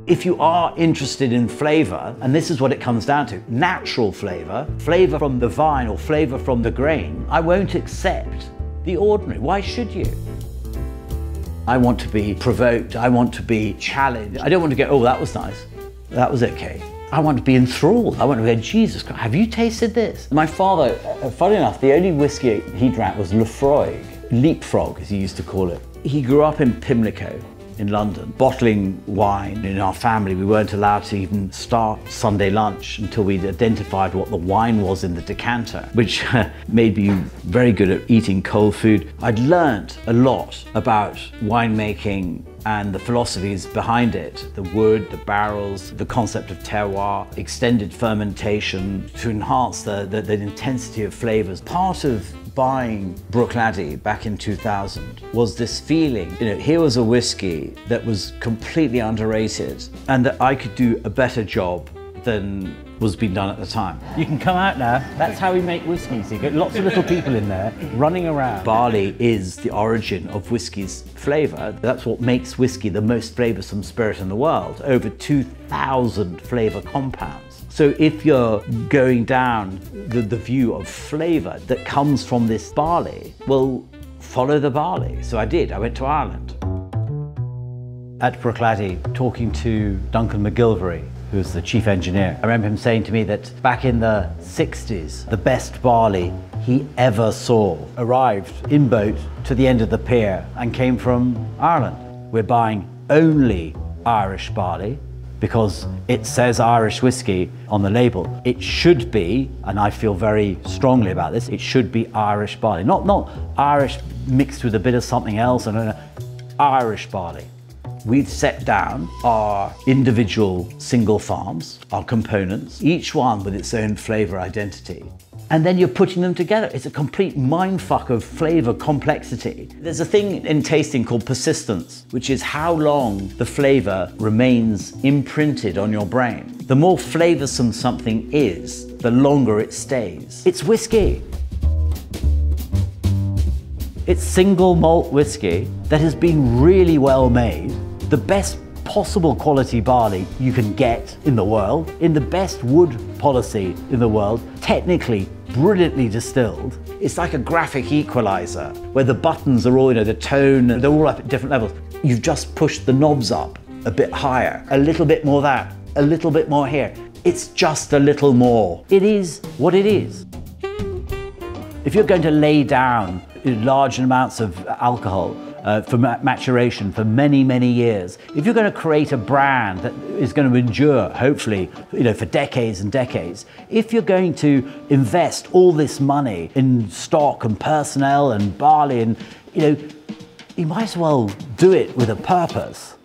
If you are interested in flavor, and this is what it comes down to, natural flavor, flavor from the vine or flavor from the grain, I won't accept the ordinary. Why should you? I want to be provoked. I want to be challenged. I don't want to go, oh, that was nice. That was okay. I want to be enthralled. I want to go, Jesus Christ, have you tasted this? My father, funny enough, the only whiskey he drank was Lefroy, leapfrog as he used to call it. He grew up in Pimlico in London, bottling wine. In our family, we weren't allowed to even start Sunday lunch until we'd identified what the wine was in the decanter, which made me very good at eating cold food. I'd learned a lot about winemaking and the philosophies behind it, the wood, the barrels, the concept of terroir, extended fermentation to enhance the intensity of flavors. Part of buying Bruichladdich back in 2000 was this feeling, here was a whiskey that was completely underrated and that I could do a better job than was being done at the time. You can come out now. That's how we make whiskey. So you get lots of little people in there running around. Barley is the origin of whiskey's flavor. That's what makes whiskey the most flavorsome spirit in the world. Over 2,000 flavor compounds. So if you're going down the view of flavor that comes from this barley, well, follow the barley. So I did. I went to Ireland. At Bruichladdich, talking to Duncan McGilvray, who was the chief engineer, I remember him saying to me that back in the 60s, the best barley he ever saw arrived in boat to the end of the pier and came from Ireland. We're buying only Irish barley because it says Irish whiskey on the label. It should be, and I feel very strongly about this, it should be Irish barley. Not Irish mixed with a bit of something else, Irish barley. We've set down our individual single farms, our components, each one with its own flavor identity. And then you're putting them together. It's a complete mindfuck of flavor complexity. There's a thing in tasting called persistence, which is how long the flavor remains imprinted on your brain. The more flavorsome something is, the longer it stays. It's whiskey. It's single malt whiskey that has been really well made, the best possible quality barley you can get in the world, in the best wood policy in the world, technically brilliantly distilled. It's like a graphic equalizer where the buttons are all, the tone, they're all up at different levels. You've just pushed the knobs up a bit higher, a little bit more that, a little bit more here. It's just a little more. It is what it is. If you're going to lay down large amounts of alcohol for maturation for many, many years, if you're going to create a brand that is going to endure, hopefully, for decades and decades, if you're going to invest all this money in stock and personnel and barley, and you might as well do it with a purpose.